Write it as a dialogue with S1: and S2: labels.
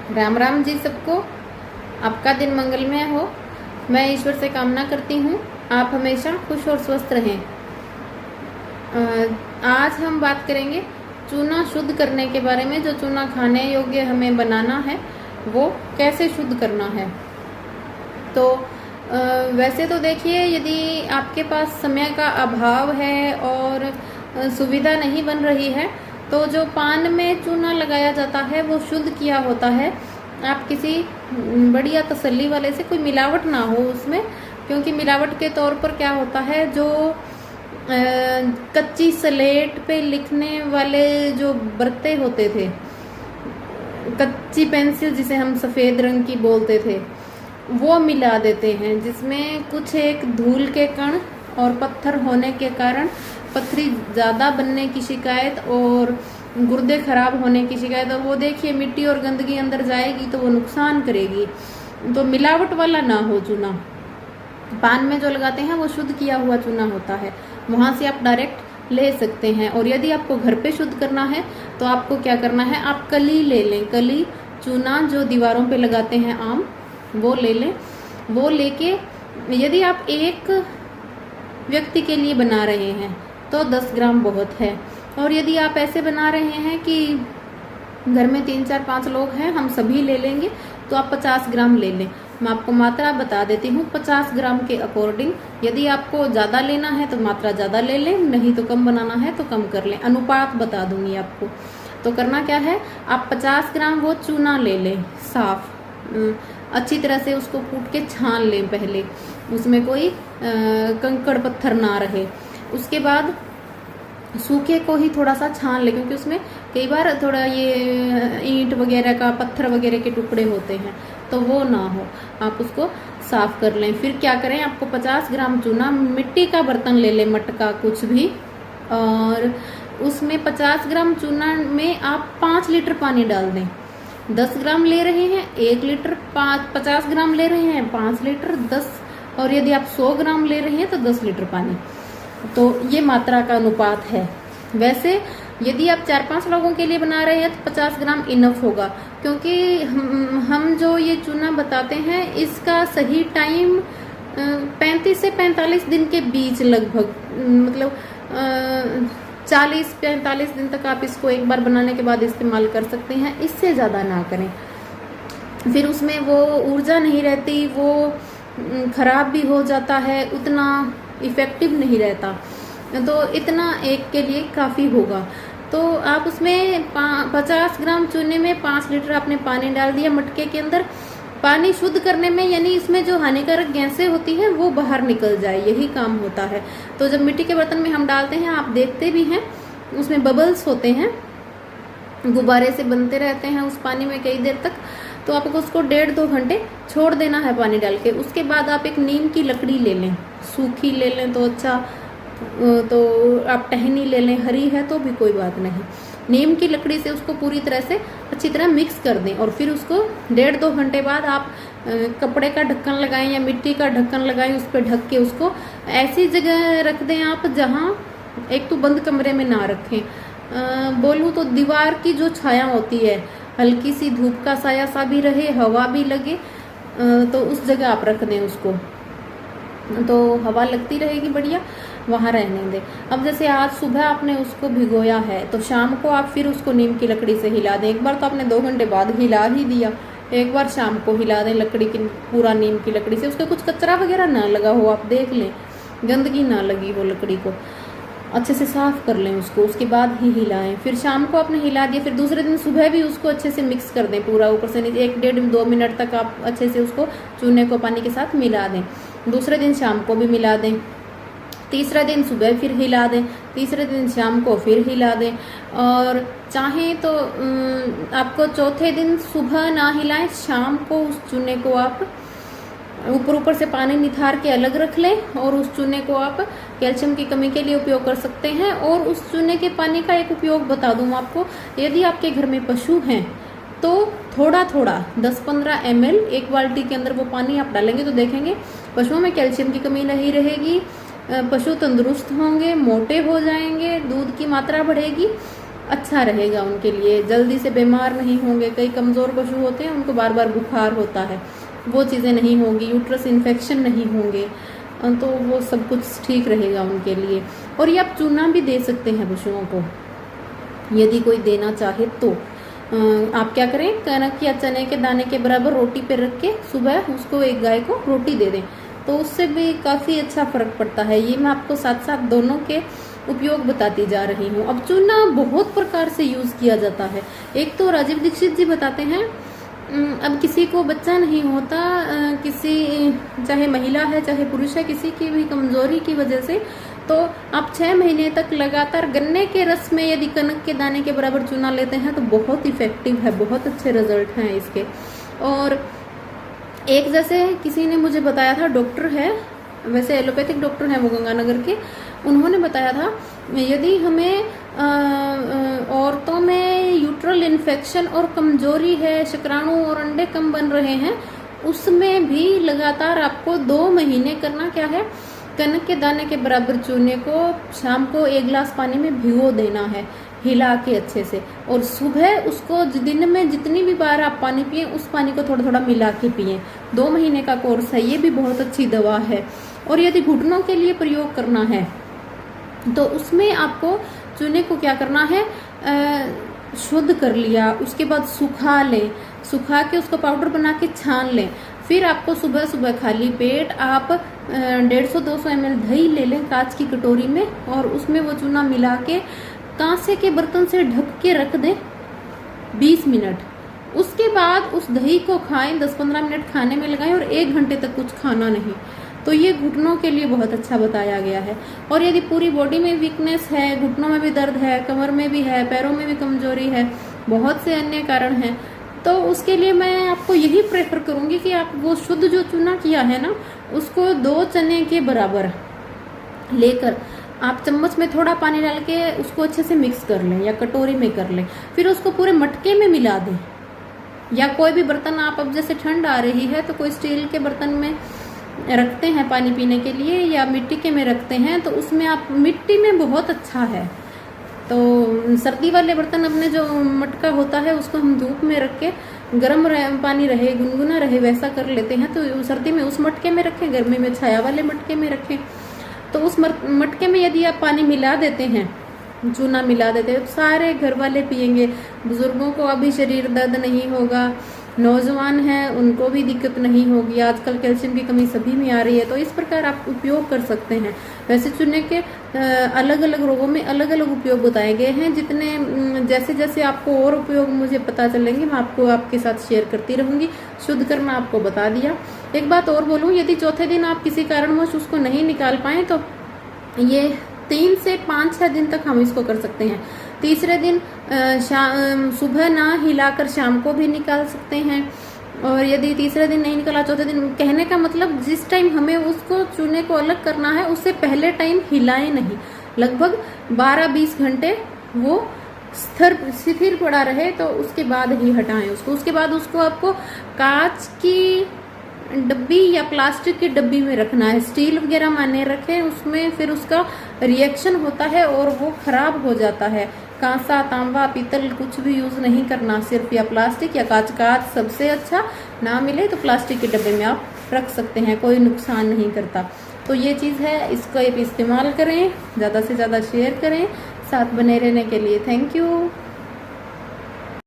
S1: राम राम जी सबको। आपका दिन मंगलमय हो। मैं ईश्वर से कामना करती हूँ आप हमेशा खुश और स्वस्थ रहें। आज हम बात करेंगे चूना शुद्ध करने के बारे में। जो चूना खाने योग्य हमें बनाना है वो कैसे शुद्ध करना है। तो वैसे तो देखिए, यदि आपके पास समय का अभाव है और सुविधा नहीं बन रही है तो जो पान में चूना लगाया जाता है वो शुद्ध किया होता है। आप किसी बढ़िया तसल्ली वाले से, कोई मिलावट ना हो उसमें, क्योंकि मिलावट के तौर पर क्या होता है, जो कच्ची स्लेट पे लिखने वाले जो बरते होते थे, कच्ची पेंसिल जिसे हम सफ़ेद रंग की बोलते थे, वो मिला देते हैं, जिसमें कुछ एक धूल के कण और पत्थर होने के कारण पथरी ज़्यादा बनने की शिकायत और गुर्दे खराब होने की शिकायत। और वो देखिए, मिट्टी और गंदगी अंदर जाएगी तो वो नुकसान करेगी। तो मिलावट वाला ना हो चूना। पान में जो लगाते हैं वो शुद्ध किया हुआ चूना होता है, वहाँ से आप डायरेक्ट ले सकते हैं। और यदि आपको घर पे शुद्ध करना है तो आपको क्या करना है, आप कली ले लें। कली चूना जो दीवारों पे लगाते हैं आम, वो ले लें। वो लेके यदि आप एक व्यक्ति के लिए बना रहे हैं तो 10 ग्राम बहुत है। और यदि आप ऐसे बना रहे हैं कि घर में 3 4 5 लोग हैं, हम सभी ले लेंगे, तो आप 50 ग्राम ले लें। मैं आपको मात्रा बता देती हूँ 50 ग्राम के अकॉर्डिंग। यदि आपको ज़्यादा लेना है तो मात्रा ज़्यादा ले लें, नहीं तो कम बनाना है तो कम कर लें। अनुपात बता दूंगी आपको। तो करना क्या है, आप 50 ग्राम वो चूना ले लें, साफ अच्छी तरह से उसको कूट के छान लें पहले, उसमें कोई कंकड़ पत्थर ना रहे। उसके बाद सूखे को ही थोड़ा सा छान लें, क्योंकि उसमें कई बार थोड़ा ये ईंट वगैरह का, पत्थर वगैरह के टुकड़े होते हैं, तो वो ना हो। आप उसको साफ कर लें। फिर क्या करें, आपको 50 ग्राम चूना, मिट्टी का बर्तन ले लें, मटका कुछ भी, और उसमें 50 ग्राम चूना में आप 5 लीटर पानी डाल दें। 10 ग्राम ले रहे हैं 1 लीटर, 50 ग्राम ले रहे हैं 5 लीटर, 10, और यदि आप 100 ग्राम ले रहे हैं तो 10 लीटर पानी। तो ये मात्रा का अनुपात है। वैसे यदि आप 4-5 लोगों के लिए बना रहे हैं तो 50 ग्राम इनफ होगा, क्योंकि हम जो ये चूना बताते हैं इसका सही टाइम 35 से 45 दिन के बीच लगभग, मतलब 40-45 दिन तक आप इसको एक बार बनाने के बाद इस्तेमाल कर सकते हैं। इससे ज़्यादा ना करें, फिर उसमें वो ऊर्जा नहीं रहती, वो खराब भी हो जाता है, उतना इफ़ेक्टिव नहीं रहता। तो इतना एक के लिए काफ़ी होगा। तो आप उसमें 50 ग्राम चूने में 5 लीटर आपने पानी डाल दिया मटके के अंदर। पानी शुद्ध करने में, यानी इसमें जो हानिकारक गैसें होती हैं वो बाहर निकल जाए, यही काम होता है। तो जब मिट्टी के बर्तन में हम डालते हैं, आप देखते भी हैं उसमें बबल्स होते हैं, गुब्बारे से बनते रहते हैं उस पानी में कई देर तक। तो आपको उसको 1.5-2 घंटे छोड़ देना है पानी डाल के। उसके बाद आप एक नीम की लकड़ी ले लें, सूखी ले लें तो अच्छा, तो आप टहनी ले लें, हरी है तो भी कोई बात नहीं। नीम की लकड़ी से उसको पूरी तरह से अच्छी तरह मिक्स कर दें, और फिर उसको 1.5-2 घंटे बाद आप कपड़े का ढक्कन लगाएं या मिट्टी का ढक्कन लगाएं, उस पर ढक के उसको ऐसी जगह रख दें आप जहाँ, एक तो बंद कमरे में ना रखें, बोलूँ तो दीवार की जो छाया होती है, हल्की सी धूप का साया सा भी रहे, हवा भी लगे, तो उस जगह आप रख दें उसको, तो हवा लगती रहेगी बढ़िया, वहाँ रहने दें। अब जैसे आज सुबह आपने उसको भिगोया है तो शाम को आप फिर उसको नीम की लकड़ी से हिला दें। एक बार तो आपने 2 घंटे बाद हिला ही दिया, एक बार शाम को हिला दें लकड़ी की, पूरा नीम की लकड़ी से। उसका कुछ कचरा वगैरह ना लगा हो, आप देख लें, गंदगी ना लगी हो, लकड़ी को अच्छे से साफ कर लें उसको, उसके बाद ही हिलाएं। फिर शाम को आपने हिला दिया, फिर दूसरे दिन सुबह भी उसको अच्छे से मिक्स कर दें, पूरा ऊपर से नीचे 1-1.5-2 मिनट तक आप अच्छे से उसको चूने को पानी के साथ मिला दें। दूसरे दिन शाम को भी मिला दें, तीसरा दिन सुबह फिर हिला दें, तीसरे दिन शाम को फिर हिला दें। और चाहें तो आपको चौथे दिन सुबह ना हिलाएं, शाम को उस चूने को आप ऊपर से पानी निथार के अलग रख लें, और उस चूने को आप कैल्शियम की कमी के लिए उपयोग कर सकते हैं। और उस चूने के पानी का एक उपयोग बता दूं आपको, यदि आपके घर में पशु हैं तो थोड़ा थोड़ा 10-15 ml एक बाल्टी के अंदर वो पानी आप डालेंगे तो देखेंगे पशुओं में कैल्शियम की कमी नहीं रहेगी, पशु तंदुरुस्त होंगे, मोटे हो जाएंगे, दूध की मात्रा बढ़ेगी। अच्छा रहेगा उनके लिए, जल्दी से बीमार नहीं होंगे। कई कमज़ोर पशु होते हैं, उनको बार बार बुखार होता है, वो चीज़ें नहीं होंगी, यूट्रस इन्फेक्शन नहीं होंगे, तो वो सब कुछ ठीक रहेगा उनके लिए। और ये आप चूना भी दे सकते हैं पशुओं को, यदि कोई देना चाहे तो। आप क्या करें, कनक या चने के दाने के बराबर रोटी पे रख के सुबह उसको एक गाय को रोटी दे दें, तो उससे भी काफ़ी अच्छा फर्क पड़ता है। ये मैं आपको साथ साथ दोनों के उपयोग बताती जा रही हूँ। अब चूना बहुत प्रकार से यूज़ किया जाता है। एक तो राजीव दीक्षित जी बताते हैं, अब किसी को बच्चा नहीं होता, किसी चाहे महिला है चाहे पुरुष है, किसी की भी कमजोरी की वजह से, तो आप 6 महीने तक लगातार गन्ने के रस में यदि कनक के दाने के बराबर चूना लेते हैं तो बहुत इफेक्टिव है, बहुत अच्छे रिजल्ट हैं इसके। और एक जैसे किसी ने मुझे बताया था, डॉक्टर है, वैसे एलोपैथिक डॉक्टर हैं वो गंगानगर के, उन्होंने बताया था यदि हमें औरतों में यूट्रल इन्फेक्शन और कमजोरी है, शुक्राणु और अंडे कम बन रहे हैं, उसमें भी लगातार आपको 2 महीने करना क्या है, कनक के दाने के बराबर चूने को शाम को 1 गिलास पानी में भिगो देना है, हिला के अच्छे से, और सुबह उसको दिन में जितनी भी बार आप पानी पिए उस पानी को थोड़ा थोड़ा मिला के पिए। 2 महीने का कोर्स है, ये भी बहुत अच्छी दवा है। और यदि घुटनों के लिए प्रयोग करना है तो उसमें आपको चूने को क्या करना है, शुद्ध कर लिया, उसके बाद सुखा लें, सुखा के उसको पाउडर बना के छान लें। फिर आपको सुबह सुबह खाली पेट आप 150-200 ml दही ले लें कांच की कटोरी में, और उसमें वो चूना मिला के कांसे के बर्तन से ढक के रख दें 20 मिनट। उसके बाद उस दही को खाएं, 10-15 मिनट खाने में लगाएं और 1 घंटे तक कुछ खाना नहीं। तो ये घुटनों के लिए बहुत अच्छा बताया गया है। और यदि पूरी बॉडी में वीकनेस है, घुटनों में भी दर्द है, कमर में भी है, पैरों में भी कमजोरी है, बहुत से अन्य कारण हैं, तो उसके लिए मैं आपको यही प्रेफर करूंगी कि आप वो शुद्ध जो चूना किया है ना, उसको 2 चने के बराबर लेकर आप चम्मच में थोड़ा पानी डाल के उसको अच्छे से मिक्स कर लें या कटोरी में कर लें। फिर उसको पूरे मटके में मिला दें, या कोई भी बर्तन आप, अब जैसे ठंड आ रही है तो कोई स्टील के बर्तन में रखते हैं पानी पीने के लिए, या मिट्टी के में रखते हैं, तो उसमें आप, मिट्टी में बहुत अच्छा है। तो सर्दी वाले बर्तन अपने जो मटका होता है उसको हम धूप में रख के गर्म पानी रहे, गुनगुना रहे, वैसा कर लेते हैं। तो सर्दी में उस मटके में रखें, गर्मी में छाया वाले मटके में रखें। तो उस मटके में यदि आप पानी मिला देते हैं, चूना मिला देते हैं, तो सारे घर वाले पियेंगे। बुजुर्गों को अभी शरीर दर्द नहीं होगा, नौजवान हैं उनको भी दिक्कत नहीं होगी। आजकल कैल्शियम की कमी सभी में आ रही है, तो इस प्रकार आप उपयोग कर सकते हैं। वैसे चूने के अलग अलग रोगों में अलग अलग उपयोग बताए गए हैं। जितने जैसे जैसे आपको और उपयोग मुझे पता चलेंगे मैं आपको आपके साथ शेयर करती रहूंगी। शुद्ध करना आपको बता दिया। एक बात और बोलूं, यदि चौथे दिन आप किसी कारणवश उसको नहीं निकाल पाए तो ये 3 से 5-6 दिन तक हम इसको कर सकते हैं। तीसरे दिन सुबह ना हिलाकर शाम को भी निकाल सकते हैं। और यदि तीसरे दिन नहीं निकला, चौथे दिन, कहने का मतलब जिस टाइम हमें उसको चूने को अलग करना है उससे पहले टाइम हिलाएं नहीं। लगभग 12-20 घंटे वो शिथिल पड़ा रहे तो उसके बाद ही हटाएं उसको। उसके बाद उसको आपको कांच की डब्बी या प्लास्टिक की डब्बी में रखना है। स्टील वगैरह माने रखें, उसमें फिर उसका रिएक्शन होता है और वो खराब हो जाता है। कांसा, तांबा, पीतल कुछ भी यूज नहीं करना, सिर्फ या प्लास्टिक या कांच। कांच सबसे अच्छा, ना मिले तो प्लास्टिक के डब्बे में आप रख सकते हैं, कोई नुकसान नहीं करता। तो ये चीज़ है, इसको इस्तेमाल करें, ज़्यादा से ज़्यादा शेयर करें। साथ बने रहने के लिए थैंक यू।